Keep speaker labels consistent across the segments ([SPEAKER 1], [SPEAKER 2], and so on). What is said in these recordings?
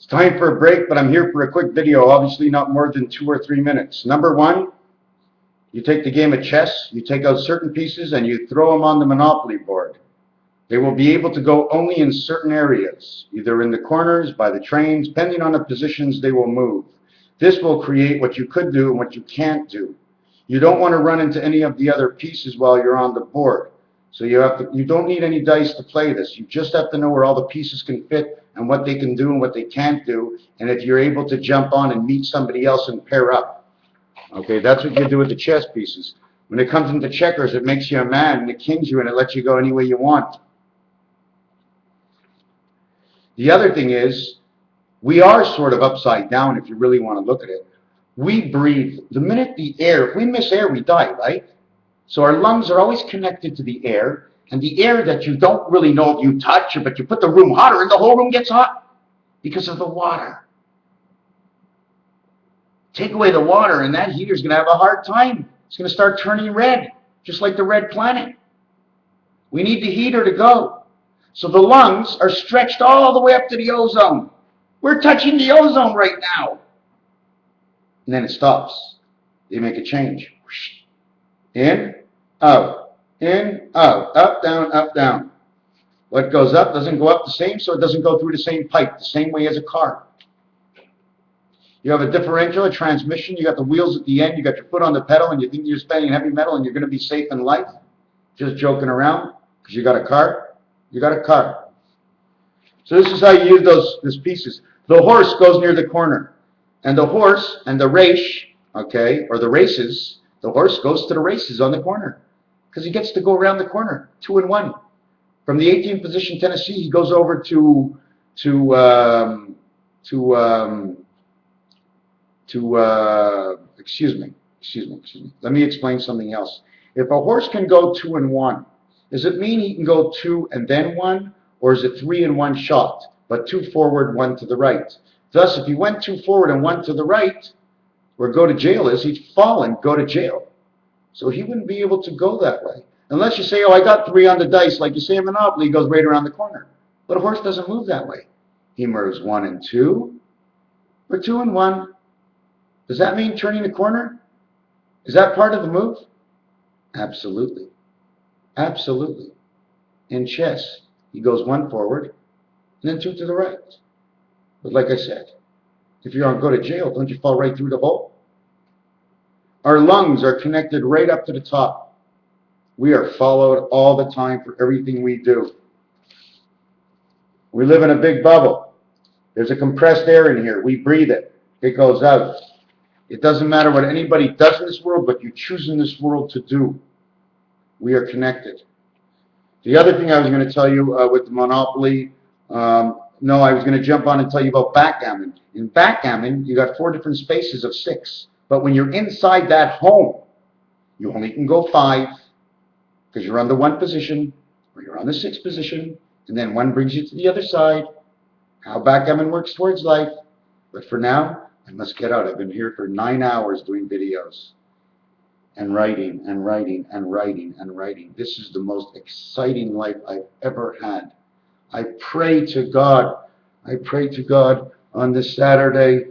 [SPEAKER 1] It's time for a break, but I'm here for a quick video, obviously not more than 2 or 3 minutes. Number one, you take the game of chess, you take out certain pieces and you throw them on the Monopoly board. They will be able to go only in certain areas, either in the corners, by the trains, depending on the positions they will move. This will create what you could do and what you can't do. You don't want to run into any of the other pieces while you're on the board. So you don't need any dice to play this. You just have to know where all the pieces can fit and what they can do and what they can't do. And if you're able to jump on and meet somebody else and pair up. Okay, that's what you do with the chess pieces. When it comes into checkers, it makes you a man and it kings you and it lets you go any way you want. The other thing is, we are sort of upside down if you really want to look at it. We breathe. The minute the air, if we miss air, we die, right? So our lungs are always connected to the air, and the air that you don't really know if you touch, but you put the room hotter and the whole room gets hot because of the water. Take away the water and that heater's going to have a hard time. It's going to start turning red, just like the red planet. We need the heater to go. So the lungs are stretched all the way up to the ozone. We're touching the ozone right now. And then it stops. They make a change. In, out, up, down. What goes up doesn't go up the same, so it doesn't go through the same pipe, the same way as a car. You have a differential, a transmission, you got the wheels at the end, you got your foot on the pedal, and you think you're spending heavy metal and you're going to be safe in life? Just joking around, because you got a car? You got a car. So this is how you use those pieces. The horse goes near the corner. And the horse and the race, okay, or the races, the horse goes to the races on the corner because he gets to go around the corner, 2 and 1. From the 18th position, Tennessee, he goes over excuse me. Let me explain something else. If a horse can go 2 and 1, does it mean he can go 2 and then 1, or is it 3 in 1 shot, but 2 forward, 1 to the right? Thus, if he went 2 forward and 1 to the right, where go to jail is, he'd fall and go to jail. So he wouldn't be able to go that way. Unless you say, oh, I got 3 on the dice, like you say in Monopoly, he goes right around the corner. But a horse doesn't move that way. He moves 1 and 2, or 2 and 1. Does that mean turning the corner? Is that part of the move? Absolutely. Absolutely. In chess, he goes 1 forward, and then 2 to the right. But like I said, if you're on go to jail, don't you fall right through the hole? Our lungs are connected right up to the top. We are followed all the time for everything we do. We live in a big bubble. There's a compressed air in here. We breathe it. It goes out. It doesn't matter what anybody does in this world, but you choose in this world to do. We are connected. The other thing I was going to tell you with the Monopoly, no, I was going to jump on and tell you about backgammon. In backgammon, you got 4 different spaces of 6. But when you're inside that home, you only can go 5 because you're on the 1 position or you're on the 6 position, and then 1 brings you to the other side. How backgammon works towards life. But for now, I must get out. I've been here for 9 hours doing videos and writing and writing and writing and writing. This is the most exciting life I've ever had. I pray to God on this Saturday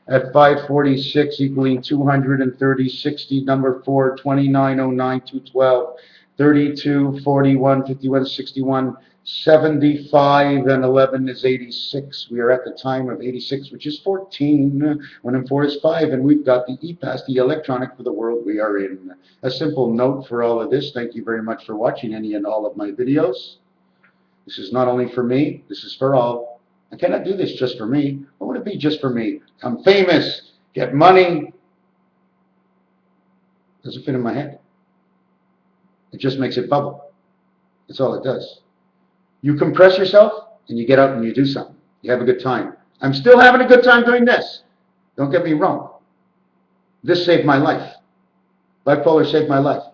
[SPEAKER 1] at 5:46 equaling 230, 60, number 4, 29, 09, 212, 32, 41, 51, 61, 75, and 11 is 86. We are at the time of 86, which is 14. 1 and 4 is 5, and we've got the e-pass, the electronic for the world we are in. A simple note for all of this. Thank you very much for watching any and all of my videos. This is not only for me, this is for all. I cannot do this just for me. What would it be just for me? I'm famous, get money. Doesn't fit in my head. It just makes it bubble. That's all it does. You compress yourself and you get out and you do something. You have a good time. I'm still having a good time doing this. Don't get me wrong. This saved my life. Bipolar saved my life.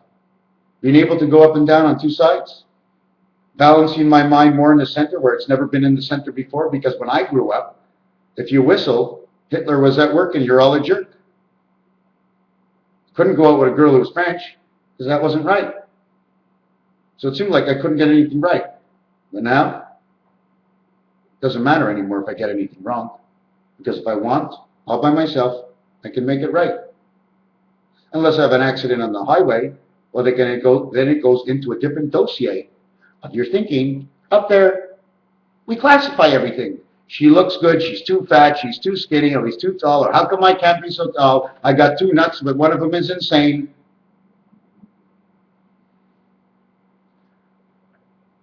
[SPEAKER 1] Being able to go up and down on 2 sides. Balancing my mind more in the center where it's never been in the center before, because when I grew up, if you whistle, Hitler was at work and you're all a jerk. Couldn't go out with a girl who was French because that wasn't right. So it seemed like I couldn't get anything right. But now, it doesn't matter anymore if I get anything wrong. Because if I want, all by myself, I can make it right. Unless I have an accident on the highway, well, then it goes into a different dossier of your thinking. Up there, we classify everything. She looks good, she's too fat, she's too skinny, or he's too tall, or how come I can't be so tall? I got two nuts, but one of them is insane.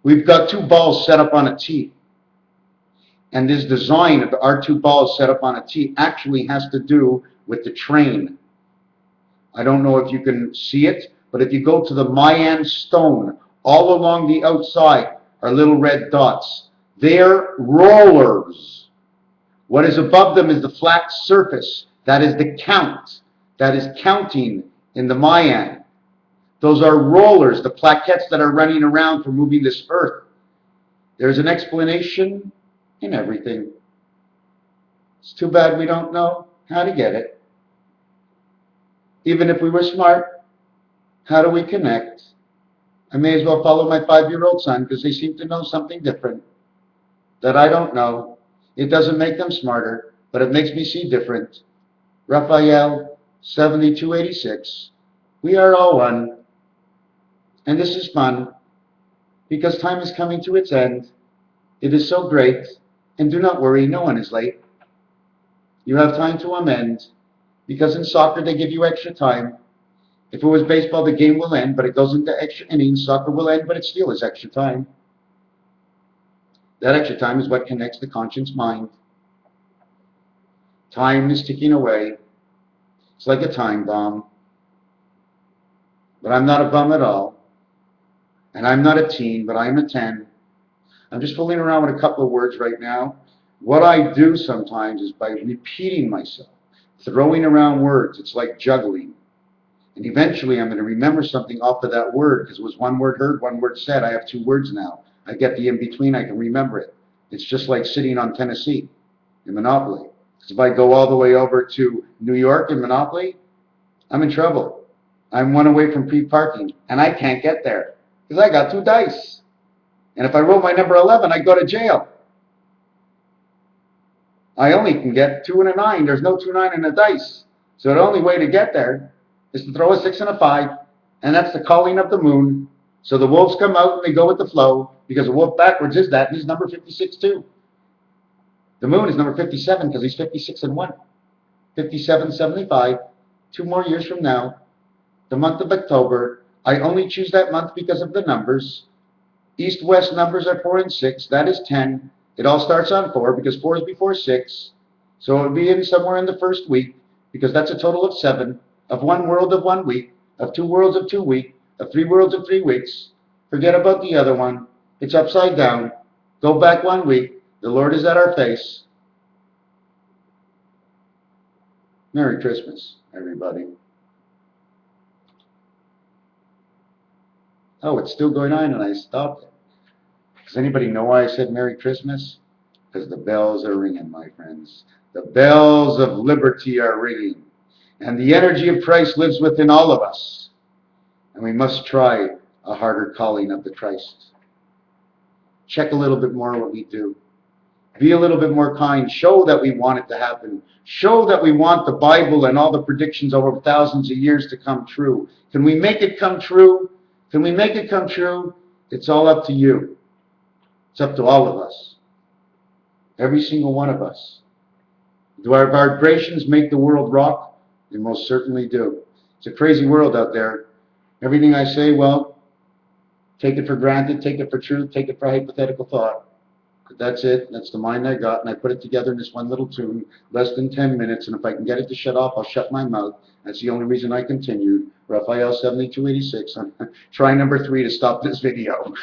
[SPEAKER 1] We've got two balls set up on a tee. And this design of our two balls set up on a tee actually has to do with the train. I don't know if you can see it, but if you go to the Mayan stone, all along the outside are little red dots. They're rollers. What is above them is the flat surface. That is the count. That is counting in the Mayan. Those are rollers, the plaquettes that are running around for moving this earth. There's an explanation in everything. It's too bad we don't know how to get it. Even if we were smart, how do we connect? I may as well follow my 5-year-old son because they seem to know something different that I don't know. It doesn't make them smarter, but it makes me see different. Raphael, 7286. We are all one. And this is fun because time is coming to its end. It is so great. And do not worry, no one is late. You have time to amend because in soccer they give you extra time. If it was baseball, the game will end, but it goes into extra innings. Soccer will end, but it still is extra time. That extra time is what connects the conscious mind. Time is ticking away. It's like a time bomb. But I'm not a bum at all. And I'm not a teen, but I'm a 10. I'm just fooling around with a couple of words right now. What I do sometimes is by repeating myself, throwing around words. It's like juggling. And eventually I'm going to remember something off of that word because it was one word heard, one word said. I have two words now. I get the in-between, I can remember it. It's just like sitting on Tennessee in Monopoly. Because if I go all the way over to New York in Monopoly, I'm in trouble. I'm one away from pre-parking, and I can't get there because I got two dice. And if I roll my number 11, I go to jail. I only can get 2 and a 9. There's no 2, 9 in a dice. So the only way to get there is to throw a 6 and a 5, and that's the calling of the moon. So the wolves come out and they go with the flow, because a wolf backwards is that, and he's number 56 too. The moon is number 57 because he's 56 and 1. 57, 75, 2 more years from now, the month of October. I only choose that month because of the numbers. East-west numbers are 4 and 6. That is 10. It all starts on 4 because 4 is before 6. So it would be in somewhere in the first week because that's a total of 7, of 1 world of 1 week, of 2 worlds of 2 weeks, of 3 worlds of 3 weeks. Forget about the other one. It's upside down. Go back 1 week. The Lord is at our face. Merry Christmas, everybody. Oh, it's still going on and I stopped it. Does anybody know why I said Merry Christmas? Because the bells are ringing, my friends. The bells of liberty are ringing. And the energy of Christ lives within all of us. And we must try a harder calling of the Christ. Check a little bit more what we do. Be a little bit more kind. Show that we want it to happen. Show that we want the Bible and all the predictions over thousands of years to come true. Can we make it come true? Can we make it come true? It's all up to you. It's up to all of us. Every single one of us. Do our vibrations make the world rock? They most certainly do. It's a crazy world out there. Everything I say, well, take it for granted, take it for truth, take it for hypothetical thought. But that's it. That's the mind I got, and I put it together in this one little tune, less than 10 minutes, and if I can get it to shut off, I'll shut my mouth. That's the only reason I continued. Raphael 7286. I'm trying number 3 to stop this video.